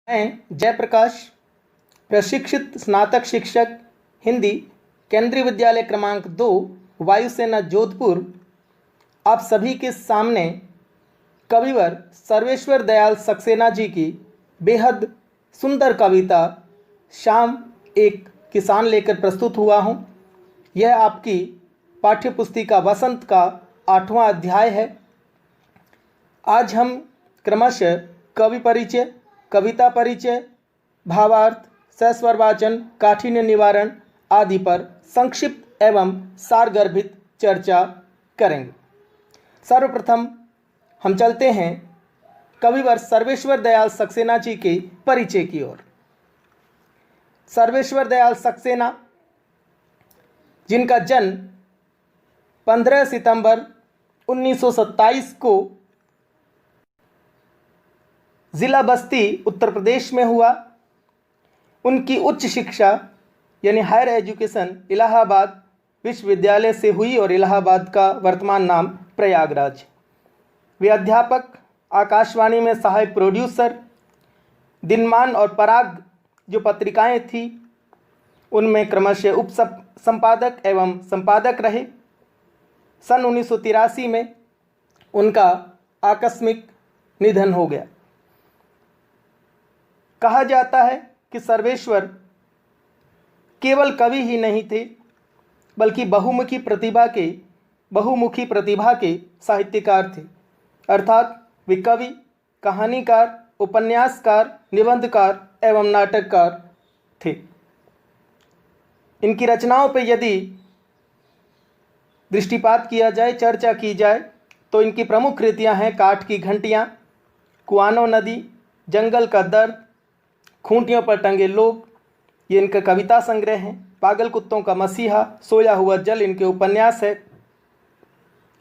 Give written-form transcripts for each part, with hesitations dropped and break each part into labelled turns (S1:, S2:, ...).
S1: मैं जयप्रकाश, प्रशिक्षित स्नातक शिक्षक हिंदी, केंद्रीय विद्यालय क्रमांक 2, वायुसेना जोधपुर, आप सभी के सामने कविवर सर्वेश्वर दयाल सक्सेना जी की बेहद सुंदर कविता शाम एक किसान लेकर प्रस्तुत हुआ हूँ। यह आपकी पाठ्यपुस्तिका वसंत का 8वां अध्याय है। आज हम क्रमशः कवि परिचय, कविता परिचय, भावार्थ, सहस्वरवाचन, काठिन्य निवारण आदि पर संक्षिप्त एवं सारगर्भित चर्चा करेंगे। सर्वप्रथम हम चलते हैं कविवर सर्वेश्वर दयाल सक्सेना जी के परिचय की ओर। सर्वेश्वर दयाल सक्सेना, जिनका जन्म 15 सितंबर 1927 को ज़िला बस्ती उत्तर प्रदेश में हुआ। उनकी उच्च शिक्षा यानी हायर एजुकेशन इलाहाबाद विश्वविद्यालय से हुई और इलाहाबाद का वर्तमान नाम प्रयागराज। वे अध्यापक, आकाशवाणी में सहायक प्रोड्यूसर, दिनमान और पराग जो पत्रिकाएं थी उनमें क्रमशः उप संपादक एवं संपादक रहे। सन 1983 में उनका आकस्मिक निधन हो गया। कहा जाता है कि सर्वेश्वर केवल कवि ही नहीं थे बल्कि बहुमुखी प्रतिभा के साहित्यकार थे। अर्थात वे कवि, कहानीकार, उपन्यासकार, निबंधकार एवं नाटककार थे। इनकी रचनाओं पर यदि दृष्टिपात किया जाए, चर्चा की जाए तो इनकी प्रमुख कृतियां हैं काठ की घंटियां, कुआनो नदी, जंगल का दर्द, खूंटियों पर टंगे लोग, ये इनका कविता संग्रह है। पागल कुत्तों का मसीहा, सोया हुआ जल इनके उपन्यास है।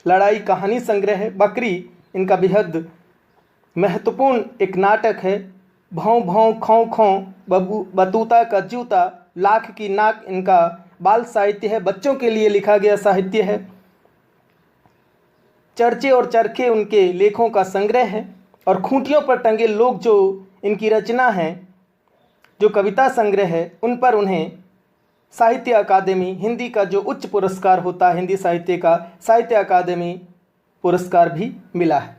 S1: लड़ाई कहानी संग्रह है। बकरी इनका बेहद महत्वपूर्ण एक नाटक है। भौं भौं खौं खौं, बतूता का जूता, लाख की नाक इनका बाल साहित्य है, बच्चों के लिए लिखा गया साहित्य है। चर्चे और चरखे उनके लेखों का संग्रह है। और खूंटियों पर टंगे लोग जो इनकी रचना है, जो कविता संग्रह है, उन पर उन्हें साहित्य अकादमी, हिंदी का जो उच्च पुरस्कार होता है हिंदी साहित्य का, साहित्य अकादमी पुरस्कार भी मिला है।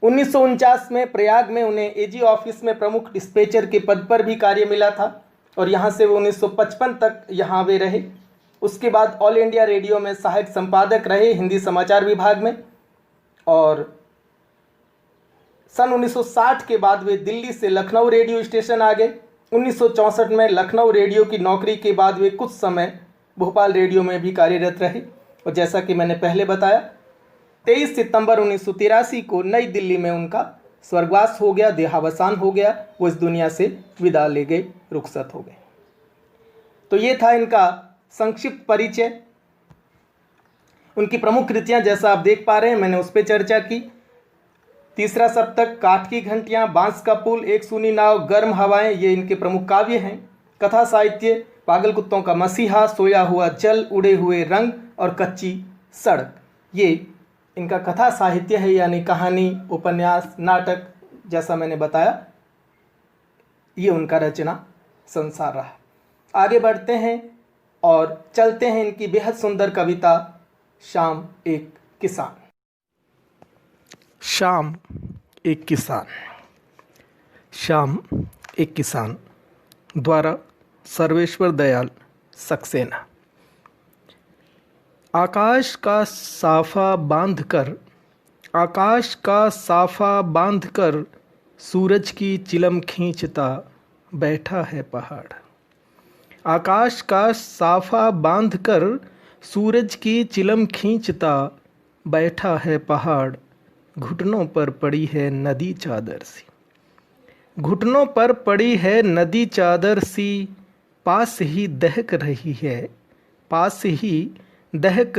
S1: 1949 में प्रयाग में उन्हें एजी ऑफिस में प्रमुख डिस्पैचर के पद पर भी कार्य मिला था और यहाँ से वो 1955 तक यहाँ वे रहे। उसके बाद ऑल इंडिया रेडियो में सहायक संपादक रहे हिंदी समाचार विभाग में। और सन 1960 के बाद वे दिल्ली से लखनऊ रेडियो स्टेशन आ गए। 1964 में लखनऊ रेडियो की नौकरी के बाद वे कुछ समय भोपाल रेडियो में भी कार्यरत रहे। और जैसा कि मैंने पहले बताया, 23 सितंबर 1983 को नई दिल्ली में उनका स्वर्गवास हो गया, देहावसान हो गया। वो इस दुनिया से विदा ले गए, रुखसत हो गए। तो ये था इनका संक्षिप्त परिचय। उनकी प्रमुख कृतियां जैसा आप देख पा रहे हैं, मैंने उस पर चर्चा की। तीसरा सप्तक, काठ की घंटियां, बांस का पुल, एक सूनी नाव, गर्म हवाएं, ये इनके प्रमुख काव्य हैं। कथा साहित्य, पागल कुत्तों का मसीहा, सोया हुआ जल, उड़े हुए रंग और कच्ची सड़क, ये इनका कथा साहित्य है, यानी कहानी, उपन्यास, नाटक, जैसा मैंने बताया ये उनका रचना संसार रहा। आगे बढ़ते हैं और चलते हैं इनकी बेहद सुंदर कविता शाम एक किसान।
S2: शाम एक किसान। शाम एक किसान द्वारा सर्वेश्वर दयाल सक्सेना। आकाश का साफा बांधकर सूरज की चिलम खींचता बैठा है पहाड़। आकाश का साफा बांधकर सूरज की चिलम खींचता बैठा है पहाड़। घुटनों पर पड़ी है नदी चादर सी। घुटनों पर पड़ी है नदी चादर सी, पास ही दहक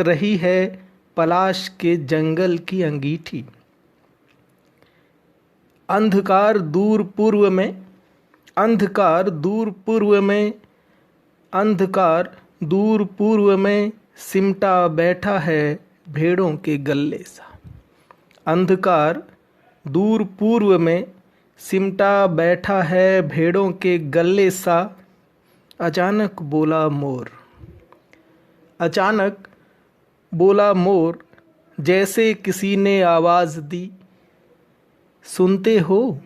S2: रही है पलाश के जंगल की अंगीठी। अंधकार दूर पूर्व में सिमटा बैठा है भेड़ों के गल्ले सा। अंधकार दूर पूर्व में सिमटा बैठा है भेड़ों के गले सा, अचानक बोला मोर। अचानक बोला मोर, जैसे किसी ने आवाज़ दी, सुनते हो।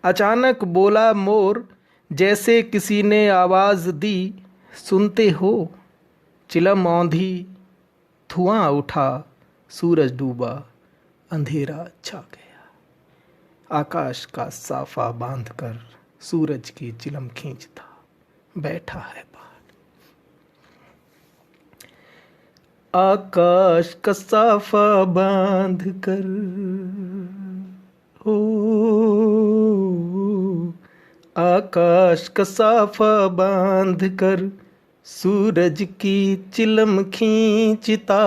S2: अचानक बोला मोर, जैसे किसी ने आवाज़ दी, सुनते हो। चिलम औंधी, धुआं उठा, सूरज डूबा, अंधेरा छा गया। आकाश का साफा बांधकर सूरज की चिलम खींचता बैठा है पहाड़। आकाश का साफा बांधकर हो, आकाश का साफा बांधकर सूरज की चिलम खींचता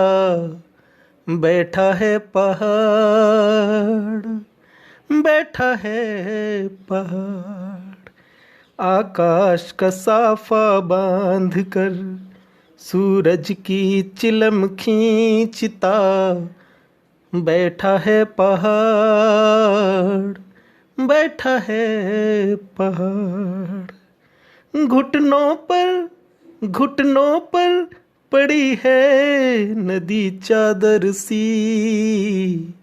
S2: बैठा है पहाड़, बैठा है पहाड़। आकाश का साफा बांधकर सूरज की चिलम खींचता बैठा है पहाड़, बैठा है पहाड़। घुटनों पर पड़ी है नदी चादर सी,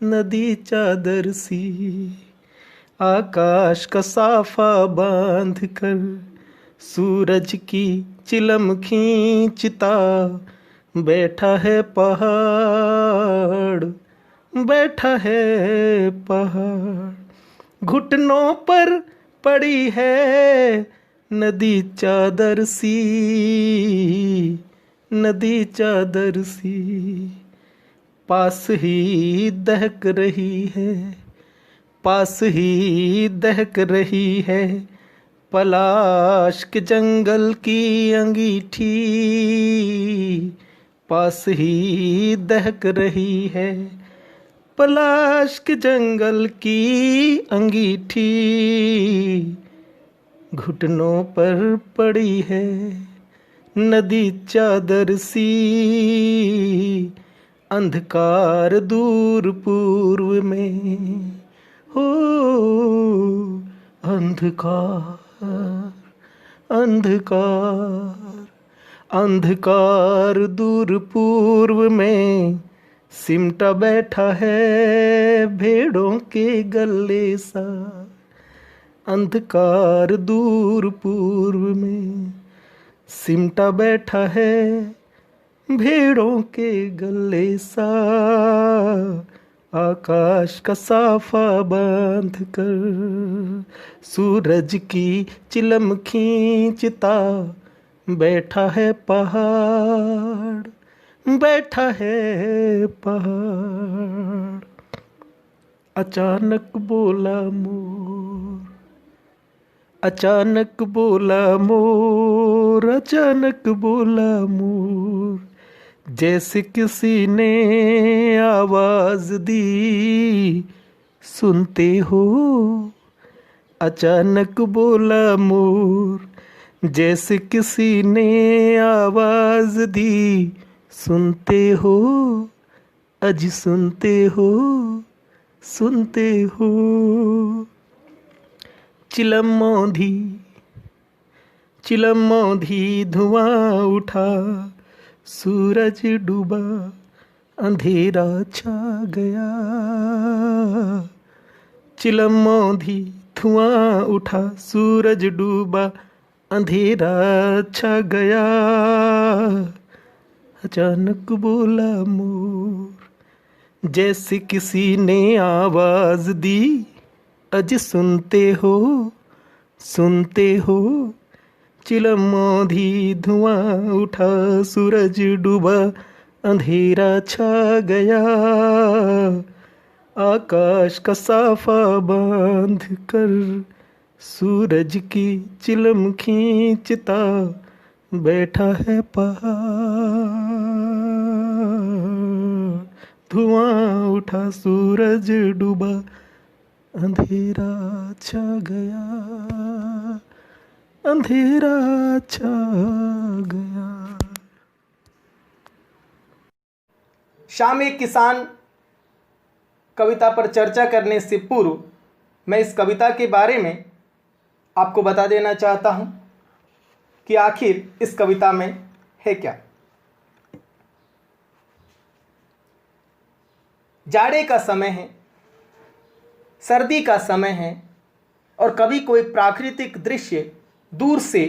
S2: नदी चादर सी। आकाश का साफा बांधकर सूरज की चिलम खींचता बैठा है पहाड़, बैठा है पहाड़। घुटनों पर पड़ी है नदी चादर सी, नदी चादर सी। पास ही दहक रही है, पास ही दहक रही है पलाश के जंगल की अंगीठी। पास ही दहक रही है पलाश के जंगल की अंगीठी। घुटनों पर पड़ी है नदी चादर सी, अंधकार दूर पूर्व में हो। अंधकार, अंधकार, अंधकार दूर पूर्व में सिमटा बैठा है भेड़ों के गले सा। अंधकार दूर पूर्व में सिमटा बैठा है भेड़ों के गले सा। आकाश का साफा बांध कर सूरज की चिलम खींचता बैठा है पहाड़, बैठा है पहाड़। अचानक बोला मोर, अचानक बोला मोर, अचानक बोला मोर, जैसे किसी ने आवाज दी, सुनते हो। अचानक बोला मोर, जैसे किसी ने आवाज दी, सुनते हो, अज सुनते हो, सुनते हो। चिलमौंधी, चिलमौंधी धुआं उठा, सूरज डूबा, अंधेरा छा गया। चिलमौंधी धुआं उठा, सूरज डूबा, अंधेरा छा गया। अचानक बोला मोर, जैसे किसी ने आवाज दी, अज सुनते हो, सुनते हो। चिलमौंधी धुआं उठा, सूरज डूबा, अंधेरा छा गया। आकाश का साफा बांध कर सूरज की चिलम खींचता बैठा है पहाड़। धुआं उठा, सूरज डूबा, अंधेरा छा गया, अंधेरा छा गया।
S1: शाम एक किसान कविता पर चर्चा करने से पूर्व मैं इस कविता के बारे में आपको बता देना चाहता हूँ कि आखिर इस कविता में है क्या। जाड़े का समय है, सर्दी का समय है और कवि को एक प्राकृतिक दृश्य दूर से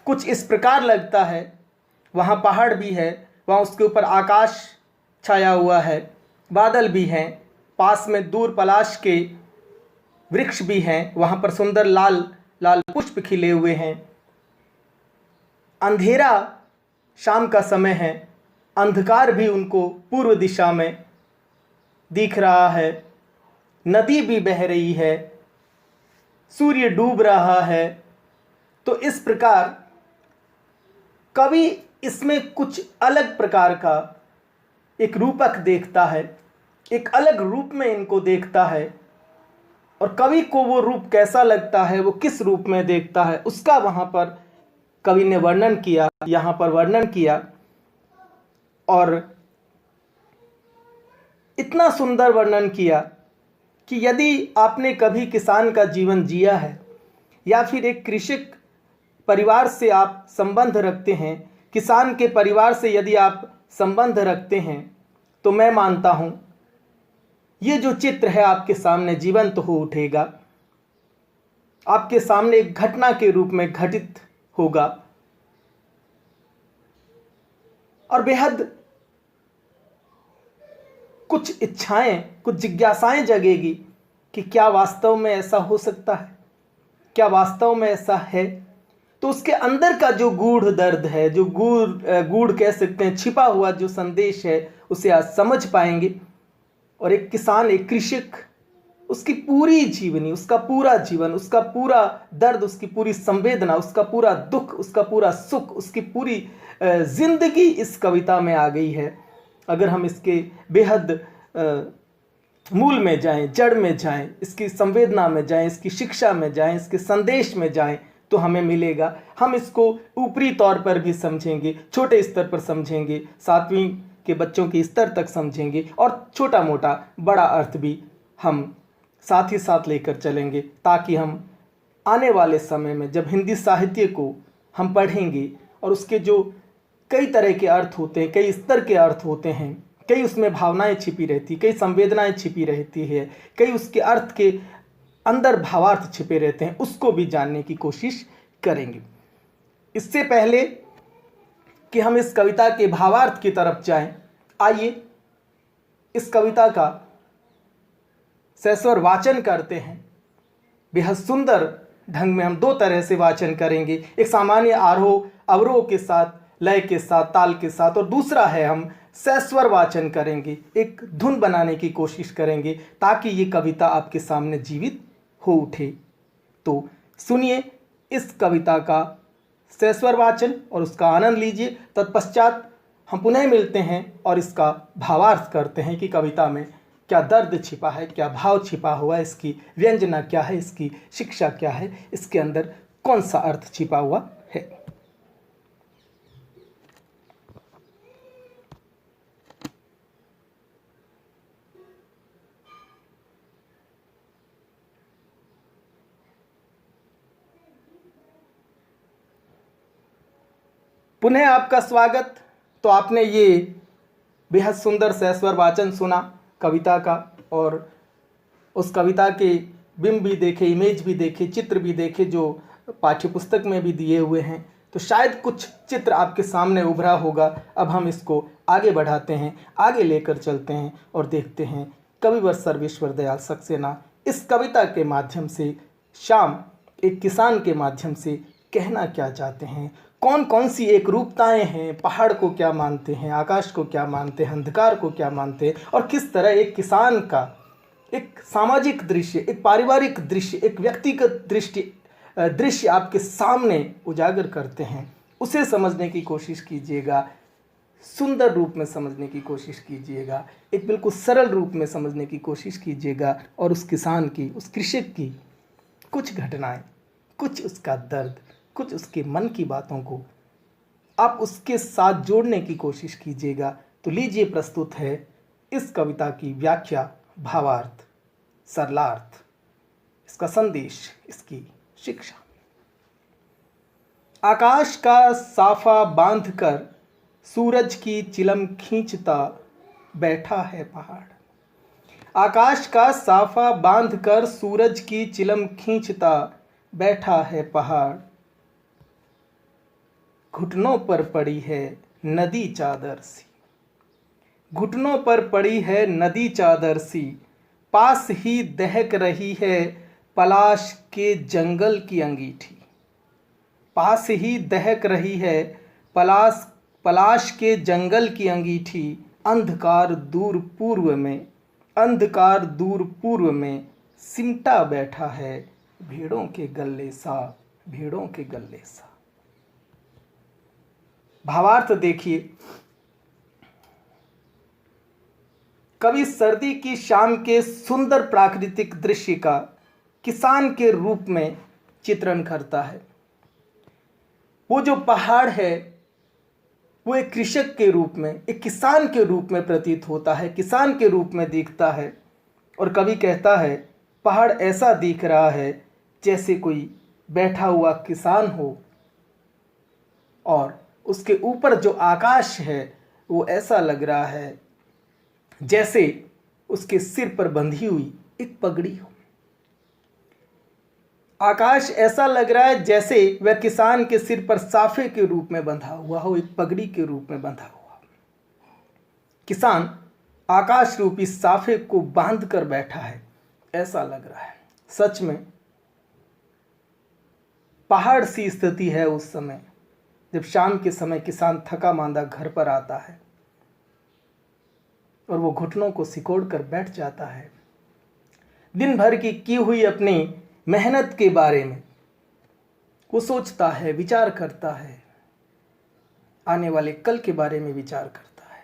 S1: कुछ इस प्रकार लगता है। वहाँ पहाड़ भी है, वहाँ उसके ऊपर आकाश छाया हुआ है, बादल भी हैं, पास में दूर पलाश के वृक्ष भी हैं, वहाँ पर सुंदर लाल लाल पुष्प खिले हुए हैं। अंधेरा शाम का समय है, अंधकार भी उनको पूर्व दिशा में दिख रहा है, नदी भी बह रही है, सूर्य डूब रहा है। तो इस प्रकार कवि इसमें कुछ अलग प्रकार का एक रूपक देखता है, एक अलग रूप में इनको देखता है, और कवि को वो रूप कैसा लगता है, वो किस रूप में देखता है, उसका वहाँ पर कवि ने वर्णन किया, यहाँ पर वर्णन किया। और इतना सुंदर वर्णन किया कि यदि आपने कभी किसान का जीवन जिया है या फिर एक कृषक परिवार से आप संबंध रखते हैं, किसान के परिवार से यदि आप संबंध रखते हैं, तो मैं मानता हूँ ये जो चित्र है आपके सामने जीवंत हो उठेगा, आपके सामने एक घटना के रूप में घटित होगा और बेहद कुछ इच्छाएं, कुछ जिज्ञासाएं जगेगी कि क्या वास्तव में ऐसा हो सकता है, क्या वास्तव में ऐसा है। तो उसके अंदर का जो गूढ़ दर्द है, जो गूढ़ कह सकते हैं, छिपा हुआ जो संदेश है, उसे आज समझ पाएंगे। और एक किसान, एक कृषक, उसकी पूरी जीवनी, उसका पूरा जीवन, उसका पूरा दर्द, उसकी पूरी संवेदना, उसका पूरा दुख, उसका पूरा सुख, उसकी पूरी जिंदगी इस कविता में आ गई है। अगर हम इसके बेहद मूल में जाएं, जड़ में जाएं, इसकी संवेदना में जाएं, इसकी शिक्षा में जाएं, इसके संदेश में जाएं, तो हमें मिलेगा। हम इसको ऊपरी तौर पर भी समझेंगे, छोटे स्तर पर समझेंगे, 7वीं के बच्चों के स्तर तक समझेंगे, और छोटा मोटा बड़ा अर्थ भी हम साथ ही साथ लेकर चलेंगे, ताकि हम आने वाले समय में जब हिंदी साहित्य को हम पढ़ेंगे और उसके जो कई तरह के अर्थ होते हैं, कई स्तर के अर्थ होते हैं, कई उसमें भावनाएं छिपी रहती, कई संवेदनाएं छिपी रहती है, कई उसके अर्थ के अंदर भावार्थ छिपे रहते हैं, उसको भी जानने की कोशिश करेंगे। इससे पहले कि हम इस कविता के भावार्थ की तरफ जाएं, आइए इस कविता का सस्वर वाचन करते हैं। बेहद सुंदर ढंग में हम 2 तरह से वाचन करेंगे, एक सामान्य आरोह अवरोह के साथ, लय के साथ, ताल के साथ, और दूसरा है हम सस्वर वाचन करेंगे, एक धुन बनाने की कोशिश करेंगे, ताकि ये कविता आपके सामने जीवित हो उठे। तो सुनिए इस कविता का सस्वर वाचन और उसका आनंद लीजिए। तत्पश्चात हम पुनः मिलते हैं और इसका भावार्थ करते हैं कि कविता में क्या दर्द छिपा है, क्या भाव छिपा हुआ है, इसकी व्यंजना क्या है, इसकी शिक्षा क्या है, इसके अंदर कौन सा अर्थ छिपा हुआ है। पुनः आपका स्वागत। तो आपने ये बेहद सुंदर सस्वर वाचन सुना कविता का, और उस कविता के बिंब भी देखे, इमेज भी देखे, चित्र भी देखे जो पाठ्यपुस्तक में भी दिए हुए हैं। तो शायद कुछ चित्र आपके सामने उभरा होगा। अब हम इसको आगे बढ़ाते हैं, आगे लेकर चलते हैं और देखते हैं कविवर सर्वेश्वर दयाल सक्सेना इस कविता के माध्यम से, शाम एक किसान के माध्यम से कहना क्या चाहते हैं, कौन कौन सी एक रूपताएं हैं, पहाड़ को क्या मानते हैं, आकाश को क्या मानते हैं, अंधकार को क्या मानते हैं, और किस तरह एक किसान का एक सामाजिक दृश्य, एक पारिवारिक दृश्य, एक व्यक्तिगत दृश्य आपके सामने उजागर करते हैं। उसे समझने की कोशिश कीजिएगा, सुंदर रूप में समझने की कोशिश कीजिएगा, एक बिल्कुल सरल रूप में समझने की कोशिश कीजिएगा, और उस किसान की, उस कृषक की कुछ घटनाएं, कुछ उसका दर्द, कुछ उसके मन की बातों को आप उसके साथ जोड़ने की कोशिश कीजिएगा। तो लीजिए प्रस्तुत है इस कविता की व्याख्या, भावार्थ, सरलार्थ। इसका संदेश, इसकी शिक्षा। आकाश का साफा बांधकर सूरज की चिलम खींचता बैठा है पहाड़। आकाश का साफा बांधकर सूरज की चिलम खींचता बैठा है पहाड़। घुटनों पर पड़ी है नदी चादर सी, घुटनों पर पड़ी है नदी चादर सी, पास ही दहक रही है पलाश के जंगल की अंगीठी। पास ही दहक रही है पलाश के जंगल की अंगीठी। अंधकार दूर पूर्व में, अंधकार दूर पूर्व में सिमटा बैठा है भेड़ों के गल्ले सा, भेड़ों के गल्ले सा। भावार्थ देखिए, कवि सर्दी की शाम के सुंदर प्राकृतिक दृश्य का किसान के रूप में चित्रण करता है। वो जो पहाड़ है वो एक कृषक के रूप में, एक किसान के रूप में प्रतीत होता है, किसान के रूप में दिखता है। और कवि कहता है पहाड़ ऐसा दिख रहा है जैसे कोई बैठा हुआ किसान हो, और उसके ऊपर जो आकाश है वो ऐसा लग रहा है जैसे उसके सिर पर बंधी हुई एक पगड़ी हो। आकाश ऐसा लग रहा है जैसे वह किसान के सिर पर साफे के रूप में बंधा हुआ हो, एक पगड़ी के रूप में बंधा हुआ। किसान आकाश रूपी साफे को बांध कर बैठा है, ऐसा लग रहा है। सच में पहाड़ सी स्थिति है उस समय जब शाम के समय किसान थका मांदा घर पर आता है और वो घुटनों को सिकोड़ कर बैठ जाता है। दिन भर की हुई अपनी मेहनत के बारे में वो सोचता है, विचार करता है, आने वाले कल के बारे में विचार करता है।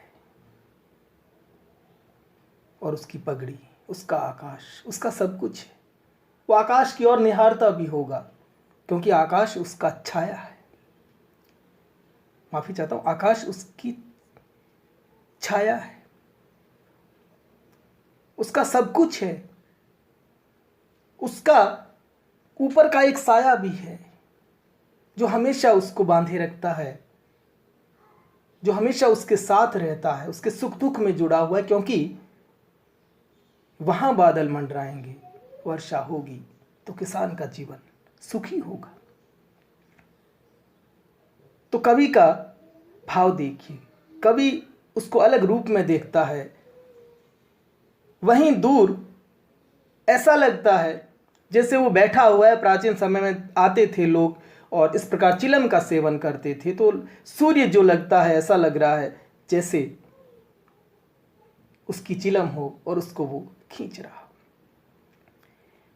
S1: और उसकी पगड़ी, उसका आकाश, उसका सब कुछ है। वो आकाश की ओर निहारता भी होगा क्योंकि आकाश उसका छाया है। माफी चाहता हूं, आकाश उसकी छाया है, उसका सब कुछ है। उसका ऊपर का एक साया भी है जो हमेशा उसको बांधे रखता है, जो हमेशा उसके साथ रहता है, उसके सुख दुख में जुड़ा हुआ है, क्योंकि वहां बादल मंडराएंगे, वर्षा होगी तो किसान का जीवन सुखी होगा। तो कवि का भाव देखिए, कवि उसको अलग रूप में देखता है। वहीं दूर ऐसा लगता है जैसे वो बैठा हुआ है। प्राचीन समय में आते थे लोग और इस प्रकार चिलम का सेवन करते थे, तो सूर्य जो लगता है ऐसा लग रहा है जैसे उसकी चिलम हो और उसको वो खींच रहा हो।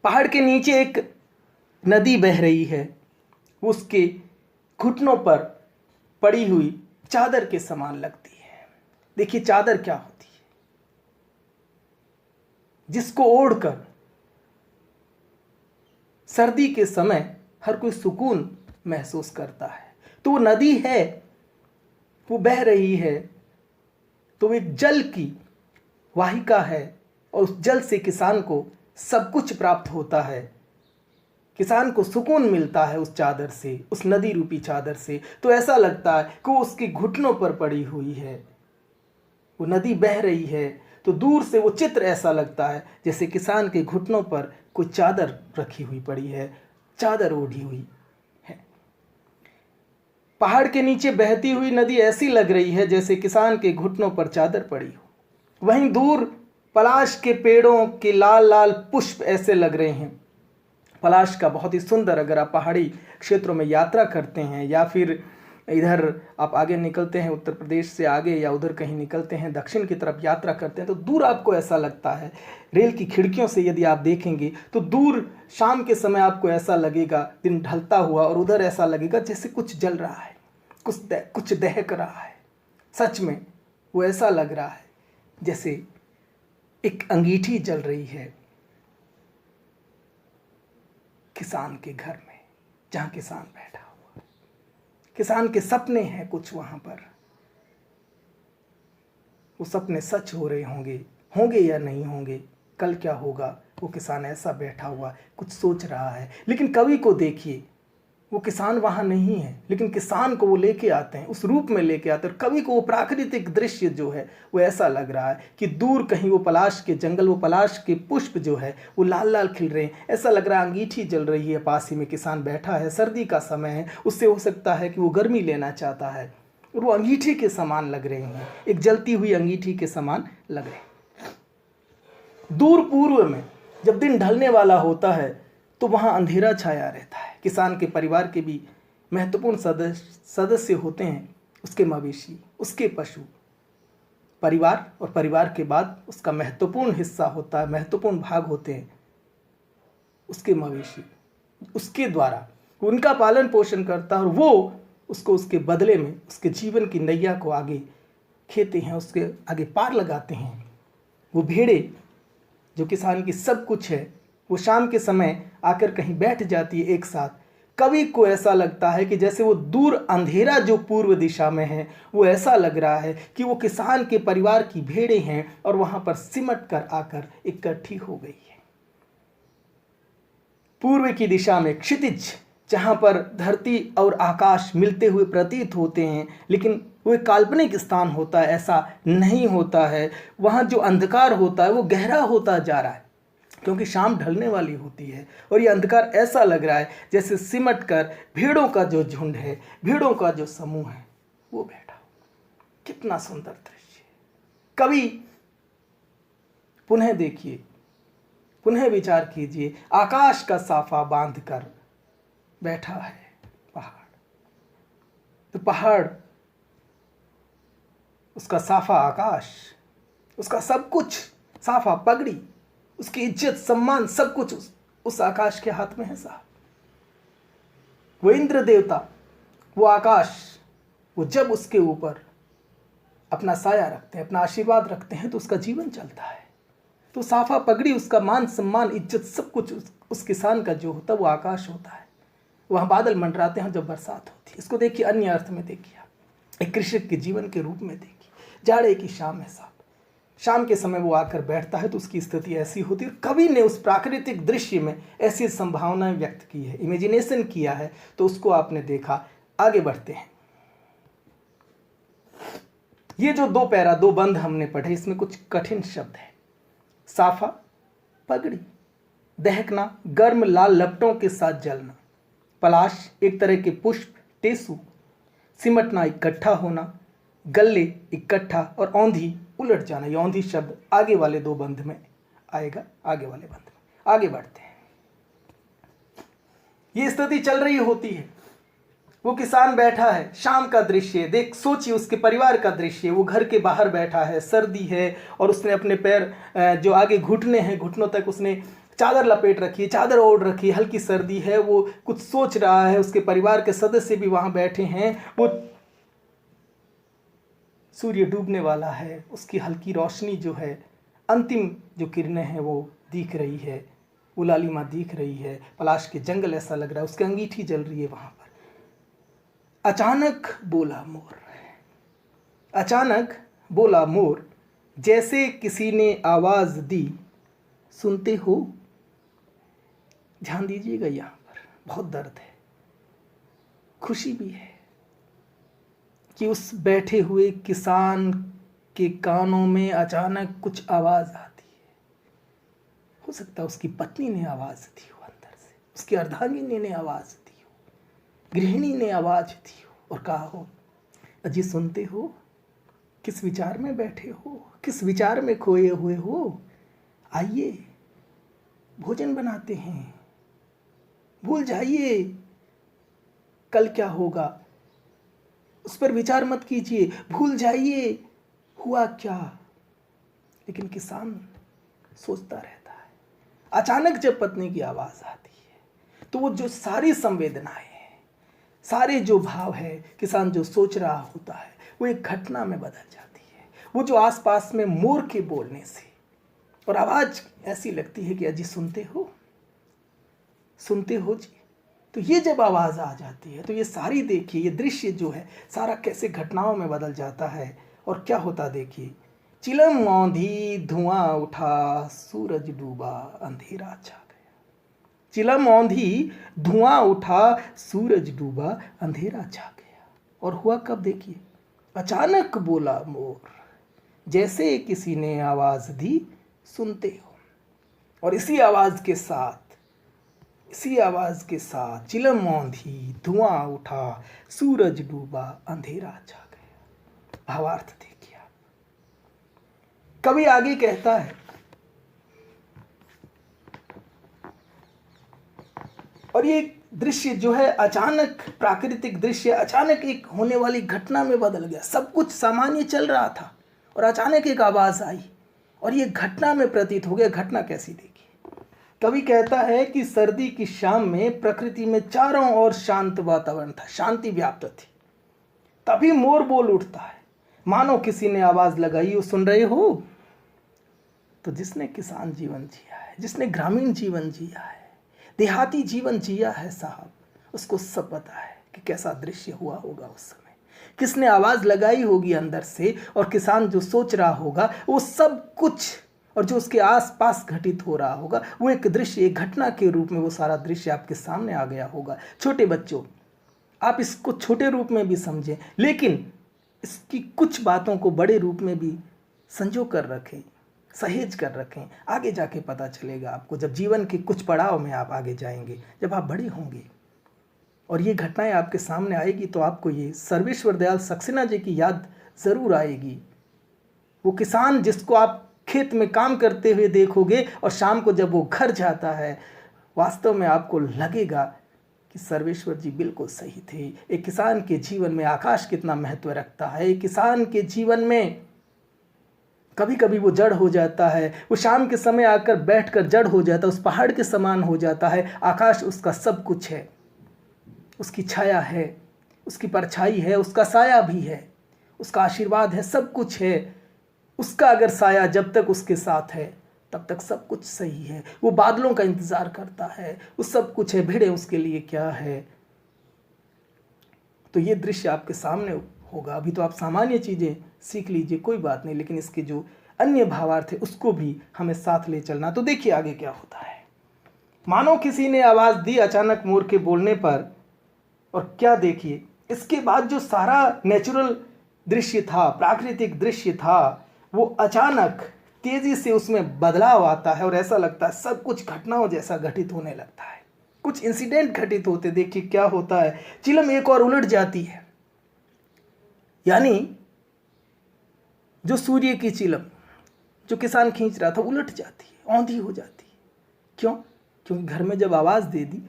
S1: पहाड़ के नीचे एक नदी बह रही है, उसके घुटनों पर पड़ी हुई चादर के समान लगती है। देखिए चादर क्या होती है, जिसको ओढ़कर सर्दी के समय हर कोई सुकून महसूस करता है। तो वो नदी है, वो बह रही है, तो वो एक जल की वाहिका है और उस जल से किसान को सब कुछ प्राप्त होता है। किसान को सुकून मिलता है उस चादर से, उस नदी रूपी चादर से। तो ऐसा लगता है कि वो उसके घुटनों पर पड़ी हुई है, वो नदी बह रही है। तो दूर से वो चित्र ऐसा लगता है जैसे किसान के घुटनों पर कोई चादर रखी हुई पड़ी है, चादर ओढ़ी हुई है। पहाड़ के नीचे बहती हुई नदी ऐसी लग रही है जैसे किसान के घुटनों पर चादर पड़ी हो। वहीं दूर पलाश के पेड़ों के लाल लाल पुष्प ऐसे लग रहे हैं। पलाश का बहुत ही सुंदर, अगर आप पहाड़ी क्षेत्रों में यात्रा करते हैं या फिर इधर आप आगे निकलते हैं, उत्तर प्रदेश से आगे, या उधर कहीं निकलते हैं दक्षिण की तरफ यात्रा करते हैं, तो दूर आपको ऐसा लगता है, रेल की खिड़कियों से यदि आप देखेंगे तो दूर शाम के समय आपको ऐसा लगेगा दिन ढलता हुआ, और उधर ऐसा लगेगा जैसे कुछ जल रहा है, कुछ दहक रहा है। सच में वो ऐसा लग रहा है जैसे एक अंगीठी जल रही है किसान के घर में, जहां किसान बैठा हुआ। किसान के सपने हैं कुछ वहां पर, वो सपने सच हो रहे होंगे या नहीं होंगे, कल क्या होगा वो किसान ऐसा बैठा हुआ कुछ सोच रहा है। लेकिन कवि को देखिए, वो किसान वहाँ नहीं है, लेकिन किसान को वो लेके आते हैं, उस रूप में लेके आते हैं। और कवि को वो प्राकृतिक दृश्य जो है वो ऐसा लग रहा है कि दूर कहीं वो पलाश के जंगल, वो पलाश के पुष्प जो है वो लाल लाल खिल रहे हैं। ऐसा लग रहा है अंगीठी जल रही है, पास ही में किसान बैठा है, सर्दी का समय है, उससे हो सकता है कि वो गर्मी लेना चाहता है। और वो अंगीठी के समान लग रहे हैं, एक जलती हुई अंगीठी के समान लग रहे हैं। दूर पूर्व में जब दिन ढलने वाला होता है तो वहाँ अंधेरा छाया रहता है। किसान के परिवार के भी महत्वपूर्ण सदस्य होते हैं उसके मवेशी, उसके पशु। परिवार और परिवार के बाद उसका महत्वपूर्ण हिस्सा होता है, महत्वपूर्ण भाग होते हैं उसके मवेशी। उसके द्वारा उनका पालन पोषण करता है और वो उसको उसके बदले में उसके जीवन की नैया को आगे खेते हैं, उसके आगे पार लगाते हैं। वो भेड़े जो किसान की सब कुछ है, वो शाम के समय आकर कहीं बैठ जाती है एक साथ। कवि को ऐसा लगता है कि जैसे वो दूर अंधेरा जो पूर्व दिशा में है, वो ऐसा लग रहा है कि वो किसान के परिवार की भेड़ें हैं और वहां पर सिमट कर आकर इकट्ठी हो गई है। पूर्व की दिशा में क्षितिज, जहां पर धरती और आकाश मिलते हुए प्रतीत होते हैं, लेकिन वो एक काल्पनिक स्थान होता है, ऐसा नहीं होता है। वहाँ जो अंधकार होता है वो गहरा होता जा रहा है, क्योंकि शाम ढलने वाली होती है। और ये अंधकार ऐसा लग रहा है जैसे सिमट कर भेड़ों का जो झुंड है, भेड़ों का जो समूह है, वो बैठा हो। कितना सुंदर दृश्य। कवि पुनः देखिए, पुनः विचार कीजिए, आकाश का साफा बांध कर बैठा है पहाड़। तो पहाड़, उसका साफा आकाश, उसका सब कुछ, साफा पगड़ी, उसकी इज्जत सम्मान सब कुछ उस आकाश के हाथ में है साहब। वो इंद्र देवता, वो आकाश, वो जब उसके ऊपर अपना साया रखते हैं, अपना आशीर्वाद रखते हैं, तो उसका जीवन चलता है। तो साफा पगड़ी, उसका मान सम्मान इज्जत सब कुछ उस किसान का जो होता है वो आकाश होता है। वहाँ बादल मंडराते हैं जब बरसात होती है। इसको देखिए, अन्य अर्थ में देखिए, आप एक कृषक के जीवन के रूप में देखिए। जाड़े की शाम है साहब, शाम के समय वो आकर बैठता है तो उसकी स्थिति ऐसी होती है। कवि ने उस प्राकृतिक दृश्य में ऐसी संभावनाएं व्यक्त की है, इमेजिनेशन किया है, तो उसको आपने देखा। आगे बढ़ते हैं। ये जो दो पैरा, दो बंद हमने पढ़े, इसमें कुछ कठिन शब्द है। साफा पगड़ी, दहकना, गर्म लाल लपटों के साथ जलना। पलाश, एक तरह के पुष्प, टेसू, सिमटना, इकट्ठा होना। गल्ले, इकट्ठा। और औंधी, उलट जाना। ये औंधी शब्द आगे वाले दो बंध में आएगा, आगे वाले बंध में। आगे बढ़ते हैं। ये स्थिति चल रही होती है, वो किसान बैठा है, शाम का दृश्य देख, सोचिए उसके परिवार का दृश्य। वो घर के बाहर बैठा है, सर्दी है, और उसने अपने पैर जो आगे घुटने हैं, घुटनों तक उसने चादर लपेट रखी है, चादर ओढ़ रखी है, हल्की सर्दी है। वो कुछ सोच रहा है, उसके परिवार के सदस्य भी वहां बैठे हैं। वो सूर्य डूबने वाला है, उसकी हल्की रोशनी जो है, अंतिम जो किरणें हैं वो दिख रही है, वो लालिमा दिख रही है। पलाश के जंगल ऐसा लग रहा है, उसकी अंगीठी जल रही है वहां पर। अचानक बोला मोर, अचानक बोला मोर, जैसे किसी ने आवाज दी, सुनते हो। ध्यान दीजिएगा, यहाँ पर बहुत दर्द है, खुशी भी है कि उस बैठे हुए किसान के कानों में अचानक कुछ आवाज आती है। हो सकता है उसकी पत्नी ने आवाज दी हो, अंदर से उसकी अर्धांगिनी ने आवाज दी हो, गृहिणी ने आवाज दी हो और कहा हो, अजी सुनते हो, किस विचार में बैठे हो, किस विचार में खोए हुए हो, आइए भोजन बनाते हैं, भूल जाइए कल क्या होगा, उस पर विचार मत कीजिए, भूल जाइए हुआ क्या। लेकिन किसान सोचता रहता है। अचानक जब पत्नी की आवाज आती है तो वो जो सारी संवेदनाएं हैं, सारे जो भाव है, किसान जो सोच रहा होता है, वो एक घटना में बदल जाती है। वो जो आसपास में मोर के बोलने से, और आवाज ऐसी लगती है कि अजी सुनते हो, सुनते हो जी। तो ये जब आवाज़ आ जाती है तो ये सारी देखिए, ये दृश्य जो है सारा कैसे घटनाओं में बदल जाता है। और क्या होता देखिए, चिलम औंधी धुआं उठा, सूरज डूबा, अंधेरा छा गया। चिलम औंधी धुआं उठा, सूरज डूबा, अंधेरा छा गया। और हुआ कब देखिए, अचानक बोला मोर, जैसे किसी ने आवाज दी, सुनते हो। और इसी आवाज के साथ चिलम औंधी धुआं उठा, सूरज डूबा, अंधेरा छा गया। भावार्थ देखिए आप। कवि आगे कहता है, और ये दृश्य जो है अचानक, प्राकृतिक दृश्य अचानक एक होने वाली घटना में बदल गया। सब कुछ सामान्य चल रहा था और अचानक एक आवाज आई और ये घटना में प्रतीत हो गया। घटना कैसी देखिए। कवि कहता है कि सर्दी की शाम में प्रकृति में चारों ओर शांत वातावरण था, शांति व्याप्त थी। तभी मोर बोल उठता है, मानो किसी ने आवाज लगाई हो, सुन रहे हो। तो जिसने किसान जीवन जिया है, जिसने ग्रामीण जीवन जिया है, देहाती जीवन जिया है साहब, उसको सब पता है कि कैसा दृश्य हुआ होगा उस समय, किसने आवाज लगाई होगी अंदर से, और किसान जो सोच रहा होगा वो सब कुछ, और जो उसके आसपास घटित हो रहा होगा वो एक दृश्य, एक घटना के रूप में वो सारा दृश्य आपके सामने आ गया होगा। छोटे बच्चों, आप इसको छोटे रूप में भी समझें, लेकिन इसकी कुछ बातों को बड़े रूप में भी संजो कर रखें, सहेज कर रखें। आगे जाके पता चलेगा आपको, जब जीवन के कुछ पड़ाव में आप आगे जाएंगे, जब आप बड़े होंगे और ये घटनाएं आपके सामने आएगी, तो आपको ये सर्वेश्वर दयाल सक्सेना जी की याद ज़रूर आएगी। वो किसान जिसको आप खेत में काम करते हुए देखोगे और शाम को जब वो घर जाता है, वास्तव में आपको लगेगा कि सर्वेश्वर जी बिल्कुल सही थे। एक किसान के जीवन में आकाश कितना महत्व रखता है। एक किसान के जीवन में कभी कभी वो जड़ हो जाता है, वो शाम के समय आकर बैठकर जड़ हो जाता है, उस पहाड़ के समान हो जाता है। आकाश उसका सब कुछ है, उसकी छाया है, उसकी परछाई है, उसका साया भी है, उसका आशीर्वाद है, सब कुछ है। उसका अगर साया जब तक उसके साथ है तब तक सब कुछ सही है। वो बादलों का इंतजार करता है, वो सब कुछ है। भेड़े उसके लिए क्या है। तो ये दृश्य आपके सामने होगा। अभी तो आप सामान्य चीज़ें सीख लीजिए, कोई बात नहीं, लेकिन इसके जो अन्य भावार्थ है उसको भी हमें साथ ले चलना। तो देखिए आगे क्या होता है। मानो किसी ने आवाज़ दी अचानक मोर के बोलने पर, और क्या देखिए, इसके बाद जो सारा नेचुरल दृश्य था, प्राकृतिक दृश्य था, वो अचानक तेजी से उसमें बदलाव आता है और ऐसा लगता है सब कुछ घटनाओं जैसा घटित होने लगता है। कुछ इंसिडेंट घटित होते, देखिए क्या होता है। चिलम एक और उलट जाती है, यानी जो सूर्य की चिलम जो किसान खींच रहा था उलट जाती है, औंधी हो जाती है। क्यों? क्योंकि घर में जब आवाज़ दे दी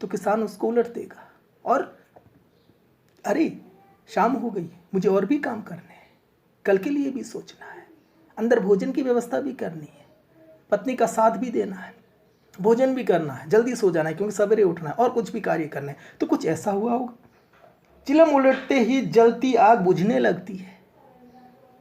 S1: तो किसान उसको उलट देगा, और अरे शाम हो गई, मुझे और भी काम करने हैं, कल के लिए भी सोचना है, अंदर भोजन की व्यवस्था भी करनी है, पत्नी का साथ भी देना है, भोजन भी करना है, जल्दी सो जाना है क्योंकि सवेरे उठना है, और कुछ भी कार्य करना है। तो कुछ ऐसा हुआ होगा। चिलम उलटते ही जलती आग बुझने लगती है।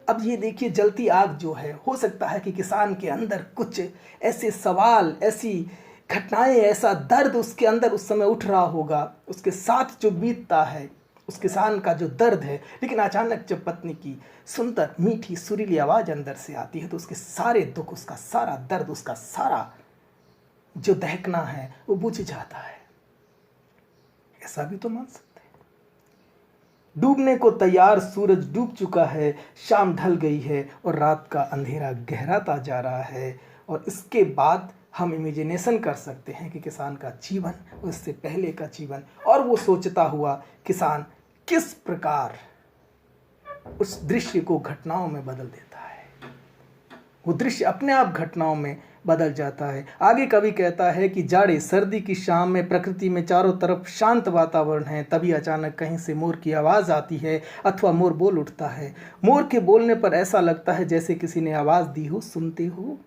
S1: अब ये देखिए, जलती आग जो है, हो सकता है कि किसान के अंदर कुछ ऐसे सवाल, ऐसी घटनाएं, ऐसा दर्द उसके अंदर उस समय उठ रहा होगा, उसके साथ जो बीतता है, उस किसान का जो दर्द है। लेकिन अचानक जब पत्नी की सुंदर मीठी सुरीली आवाज़ अंदर से आती है तो उसके सारे दुख, उसका सारा दर्द, उसका सारा जो दहकना है वो बुझ जाता है। ऐसा भी तो मान सकते हैं। डूबने को तैयार सूरज डूब चुका है, शाम ढल गई है और रात का अंधेरा गहराता जा रहा है। और इसके बाद हम इमेजिनेशन कर सकते हैं कि किसान का जीवन, उससे पहले का जीवन, और वो सोचता हुआ किसान किस प्रकार उस दृश्य को घटनाओं में बदल देता है। वो दृश्य अपने आप घटनाओं में बदल जाता है। आगे कवि कहता है कि जाड़े सर्दी की शाम में प्रकृति में चारों तरफ शांत वातावरण है, तभी अचानक कहीं से मोर की आवाज़ आती है अथवा मोर बोल उठता है। मोर के बोलने पर ऐसा लगता है जैसे किसी ने आवाज़ दी हो, सुनते हो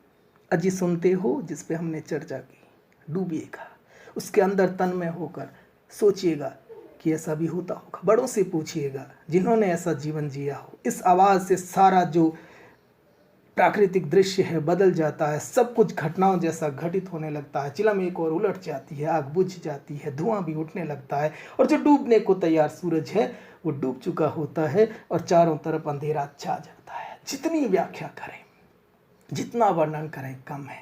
S1: अजी, सुनते हो, जिस पे हमने चर्चा की। डूबिएगा उसके अंदर तन में होकर, सोचिएगा कि ऐसा भी होता होगा। बड़ों से पूछिएगा जिन्होंने ऐसा जीवन जिया हो। इस आवाज़ से सारा जो प्राकृतिक दृश्य है बदल जाता है, सब कुछ घटनाओं जैसा घटित होने लगता है। चिलम एक और उलट जाती है, आग बुझ जाती है, धुआं भी उठने लगता है, और जो डूबने को तैयार सूरज है वो डूब चुका होता है और चारों तरफ अंधेरा छा जाता है। जितनी व्याख्या करें, जितना वर्णन करें कम है।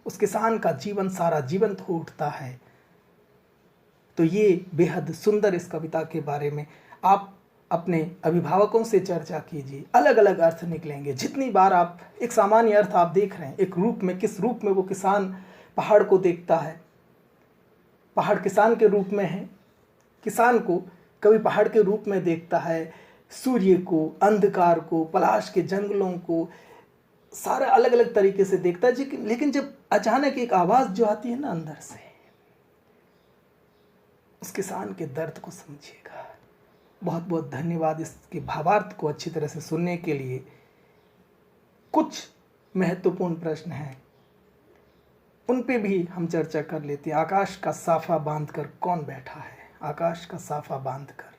S1: उस किसान का जीवन सारा जीवंत हो उठता है। तो ये बेहद सुंदर इस कविता के बारे में आप अपने अभिभावकों से चर्चा कीजिए। अलग अलग अर्थ निकलेंगे। जितनी बार आप एक सामान्य अर्थ आप देख रहे हैं, एक रूप में, किस रूप में वो किसान पहाड़ को देखता है, पहाड़ किसान के रूप में है, किसान को कभी पहाड़ के रूप में देखता है, सूर्य को, अंधकार को, पलाश के जंगलों को, सारा अलग अलग तरीके से देखता है। लेकिन जब अचानक एक आवाज़ जो आती है ना अंदर से, उस किसान के दर्द को समझिएगा। बहुत बहुत धन्यवाद इसके भावार्थ को अच्छी तरह से सुनने के लिए। कुछ महत्वपूर्ण प्रश्न हैं, उन पे भी हम चर्चा कर लेते हैं। आकाश का साफा बांधकर कौन बैठा है? आकाश का साफा बांधकर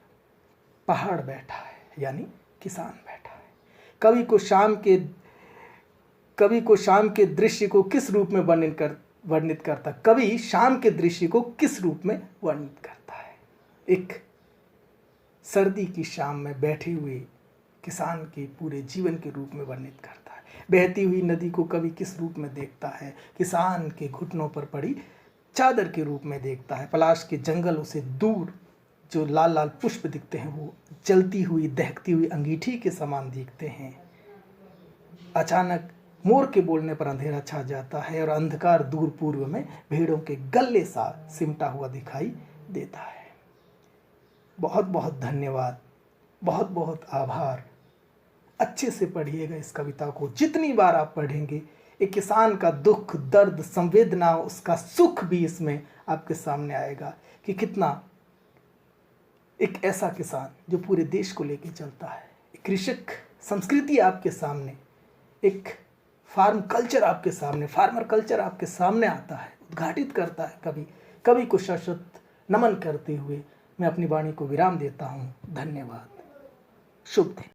S1: पहाड़ बैठा है, यानी किसान बैठा है। कवि को शाम के दृश्य को किस रूप में वर्णित करता? कवि शाम के दृश्य को किस रूप में वर्णित करता है? एक सर्दी की शाम में बैठे हुए किसान के पूरे जीवन के रूप में वर्णित करता है। बहती हुई नदी को कवि किस रूप में देखता है? किसान के घुटनों पर पड़ी चादर के रूप में देखता है। पलाश के जंगल उसे दूर जो लाल लाल पुष्प दिखते हैं वो जलती हुई दहकती हुई अंगीठी के समान दिखते हैं। अचानक मोर के बोलने पर अंधेरा छा जाता है और अंधकार दूर पूर्व में भेड़ों के गले सा सिमटा हुआ दिखाई देता है। बहुत बहुत धन्यवाद, बहुत बहुत आभार। अच्छे से पढ़िएगा इस कविता को। जितनी बार आप पढ़ेंगे एक किसान का दुख, दर्द, संवेदना, उसका सुख भी इसमें आपके सामने आएगा कि कितना एक ऐसा किसान जो पूरे देश को लेके चलता है। एक कृषक संस्कृति आपके सामने, एक फार्म कल्चर आपके सामने, फार्मर कल्चर आपके सामने आता है, उद्घाटित करता है। कवि को शाश्वत नमन करते हुए मैं अपनी वाणी को विराम देता हूँ। धन्यवाद। शुभ दिन।